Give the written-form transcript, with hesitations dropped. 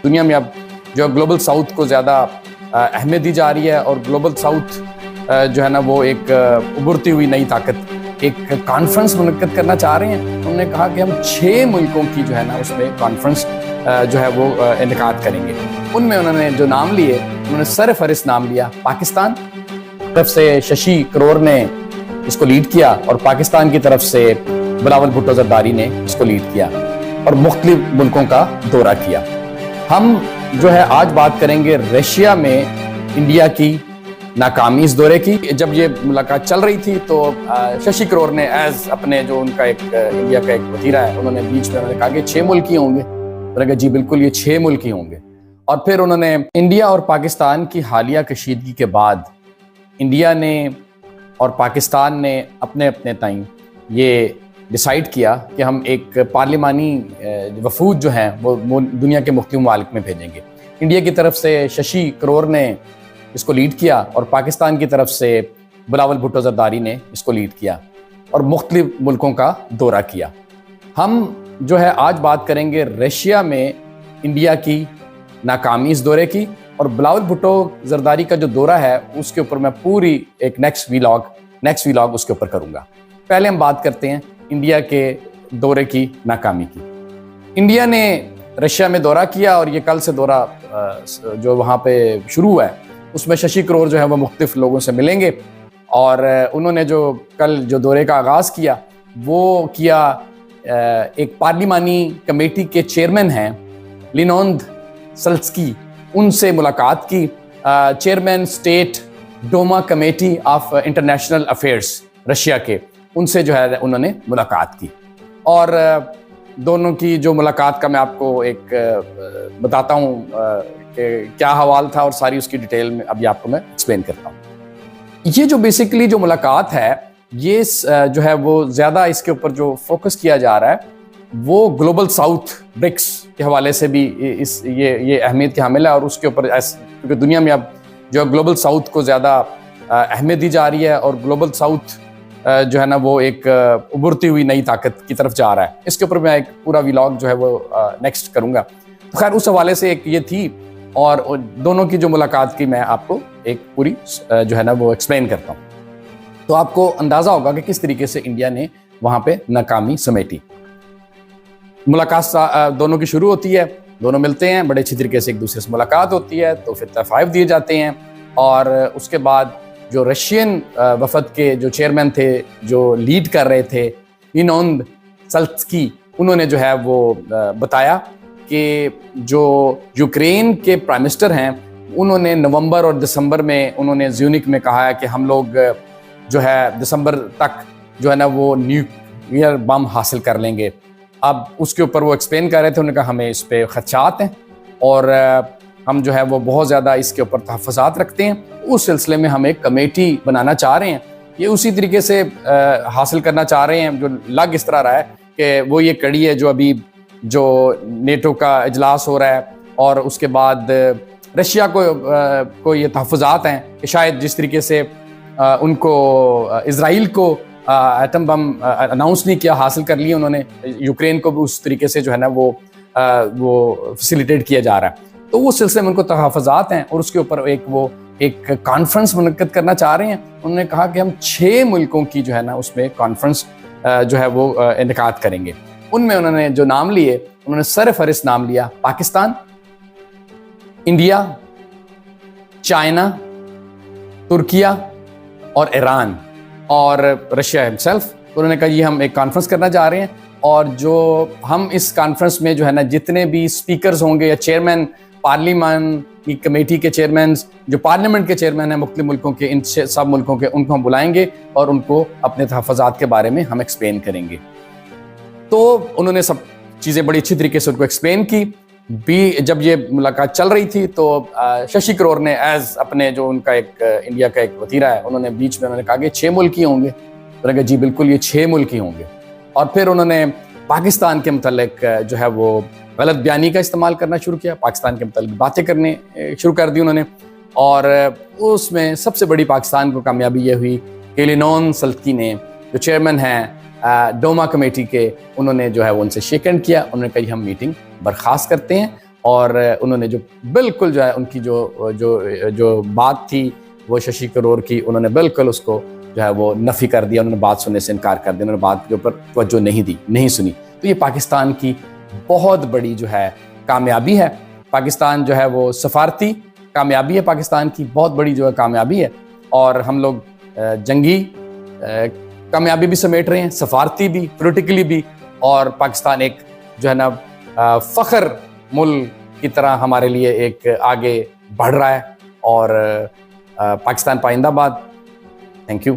दुनिया में अब जो ग्लोबल साउथ को ज़्यादा अहमियत दी जा रही है और ग्लोबल साउथ जो है ना वो एक उभरती हुई नई ताकत एक कॉन्फ्रेंस मुनक्किद करना चाह रहे हैं। उन्होंने कहा कि हम 6 मुल्कों की जो है ना उसमें कॉन्फ्रेंस जो है वो इनेकाद करेंगे। उनमें उन्होंने जो नाम लिए उन्होंने सर फहरिस्त नाम लिया पाकिस्तान तरफ से शशि करोर ने इसको लीड किया और पाकिस्तान की तरफ से बिलावल भुट्टो जरदारी ने इसको लीड किया और मुख्तलिफ मुल्कों का दौरा किया। हम जो है आज बात करेंगे रशिया में इंडिया की नाकामी इस दौरे की। जब ये मुलाकात चल रही थी तो शशि करोर ने एज अपने जो उनका एक इंडिया का एक वतीरा है उन्होंने बीच में उन्होंने कहा कि 6 मुल्क ही होंगे। उन्होंने कहा जी बिल्कुल ये 6 मुल्क ही होंगे। और फिर उन्होंने इंडिया और पाकिस्तान की हालिया कशीदगी के बाद इंडिया ने और पाकिस्तान ने अपने अपने ताईं ये डिसाइड किया कि हम एक पार्लिमानी वफूद जो हैं वो दुनिया के मुख्तलिफ ममालिक में भेजेंगे। इंडिया की तरफ से शशि करोर ने इसको लीड किया और पाकिस्तान की तरफ से बिलावल भुट्टो जरदारी ने इसको लीड किया और मुख्तलिफ मुल्कों का दौरा किया। हम जो है आज बात करेंगे रशिया में इंडिया की नाकामी इस दौरे की और बिलावल भुट्टो जरदारी का जो दौरा है उसके ऊपर मैं पूरी एक नेक्स्ट व्लॉग उसके ऊपर करूँगा। पहले हम बात करते हैं इंडिया के दौरे की नाकामी की। इंडिया ने रशिया में दौरा किया और ये कल से दौरा जो वहाँ पे शुरू हुआ है उसमें शशि करोर जो है वो मुख्तलिफ लोगों से मिलेंगे और उन्होंने जो कल जो दौरे का आगाज़ किया वो किया एक पार्लिमानी कमेटी के चेयरमैन हैं लिनोंद सल्स्की, उनसे मुलाकात की। Chairman state Doma committee of international affairs Russia के, उनसे जो है उन्होंने मुलाकात की। और दोनों की जो मुलाकात का मैं आपको एक बताता हूँ कि क्या हवाल था और सारी उसकी डिटेल में अभी आपको मैं एक्सप्लेन करता हूँ। ये जो बेसिकली जो मुलाकात है ये जो है वो ज़्यादा इसके ऊपर जो फोकस किया जा रहा है वो ग्लोबल साउथ ब्रिक्स के हवाले से भी ये अहमियत की हामिल है और उसके ऊपर क्योंकि दुनिया में अब जो ग्लोबल साउथ को ज़्यादा अहमियत दी जा रही है और ग्लोबल साउथ जो है ना वो एक उभरती हुई नई ताकत की तरफ जा रहा है। इसके ऊपर मैं एक पूरा व्लॉग जो है वो नेक्स्ट करूँगा। तो खैर उस हवाले से एक ये थी और दोनों की जो मुलाकात की मैं आपको एक पूरी जो है ना वो एक्सप्लेन करता हूँ तो आपको अंदाज़ा होगा कि किस तरीके से इंडिया ने वहाँ पे नाकामी समेटी। मुलाकात दोनों की शुरू होती है, दोनों मिलते हैं, बड़े अच्छी तरीके से एक दूसरे से मुलाकात होती है तो फिर तहफ़ाइफ दिए जाते हैं और उसके बाद जो रशियन वफद के जो चेयरमैन थे जो लीड कर रहे थे लिनोंद सल्स्की, उन्होंने जो है वो बताया कि जो यूक्रेन के प्राइम मिनिस्टर हैं उन्होंने नवंबर और दिसंबर में उन्होंने ज्यूनिक में कहा है कि हम लोग जो है दिसंबर तक जो है ना वो न्यूक्लियर बम हासिल कर लेंगे। अब उसके ऊपर वो एक्सप्लेन कर रहे थे, उन्होंने कहा हमें इस पे खदशात हैं और हम जो है वो बहुत ज़्यादा इसके ऊपर तहफ़्फ़ुज़ात रखते हैं। उस सिलसिले में हम एक कमेटी बनाना चाह रहे हैं। ये उसी तरीके से हासिल करना चाह रहे हैं जो लग इस तरह रहा है कि वो ये कड़ी है जो अभी जो नेटो का इजलास हो रहा है और उसके बाद रशिया को ये तहफ़्फ़ुज़ात हैं कि शायद जिस तरीके से उनको इज़राइल को एटम बम अनाउंस नहीं किया, हासिल कर लिए उन्होंने, यूक्रेन को भी उस तरीके से जो है ना वो फैसिलिटेट किया जा रहा है। तो वो सिलसिले में उनको तहफ़्फ़ुज़ात हैं और उसके ऊपर एक कॉन्फ्रेंस मुनक्किद करना चाह रहे हैं। उन्होंने कहा कि हम 6 मुल्कों की जो है ना उसमें कॉन्फ्रेंस जो है वो इनेकाद करेंगे। उनमें उन्होंने जो नाम लिए उन्होंने सर फहरिस्त नाम लिया पाकिस्तान, इंडिया, चाइना, तुर्किया और ईरान और रशिया हिमसेल्फ। उन्होंने कहा ये हम एक कॉन्फ्रेंस करना जा रहे हैं और जो हम इस कॉन्फ्रेंस में जो है ना जितने भी स्पीकर्स होंगे या चेयरमैन पार्लियामान की कमेटी के चेयरमैन जो पार्लियामेंट के चेयरमैन हैं मुख्तलिफ मुल्कों के, इन सब मुल्कों के, उनको हम बुलाएंगे और उनको अपने तहफ़्फ़ुज़ात के बारे में हम एक्सप्लेन करेंगे। तो उन्होंने सब चीज़ें बड़ी अच्छी तरीके से उनको एक्सप्लेन की। जब ये मुलाकात चल रही थी तो शशि करोर ने एज अपने जो उनका एक इंडिया का एक वतीरा है उन्होंने बीच में उन्होंने कहा कि 6 मुल्क ही होंगे। उन्होंने कहा जी बिल्कुल ये 6 मुल्क ही होंगे। और फिर उन्होंने पाकिस्तान के मतलब जो है वो गलत बयानी का इस्तेमाल करना शुरू किया, पाकिस्तान के मतलब बातें करने शुरू कर दी उन्होंने। और उसमें सबसे बड़ी पाकिस्तान को कामयाबी ये हुई कि लिनोंद सल्स्की ने जो चेयरमैन हैं डोमा कमेटी के, उन्होंने जो है वो उनसे शेक हैंड किया। उन्होंने कहा हम मीटिंग बर्खास्त करते हैं और उन्होंने जो बिल्कुल जो है उनकी जो जो जो बात थी वो शशि करोर की, उन्होंने बिल्कुल उसको जो है वो नफ़ी कर दिया, उन्होंने बात सुनने से इनकार कर दिया, उन्होंने बात के ऊपर तवज्जो नहीं दी, नहीं सुनी। तो ये पाकिस्तान की बहुत बड़ी जो है कामयाबी है। पाकिस्तान जो है वो सफारती कामयाबी है, पाकिस्तान की बहुत बड़ी जो है कामयाबी है। और हम लोग जंगी कामयाबी भी समेट रहे हैं, सफारती भी, पॉलिटिकली भी। और पाकिस्तान एक जो है ना फ़ख्र मुल्क की तरह हमारे लिए एक आगे बढ़ रहा है। और पाकिस्तान पाइंदाबाद। Thank you.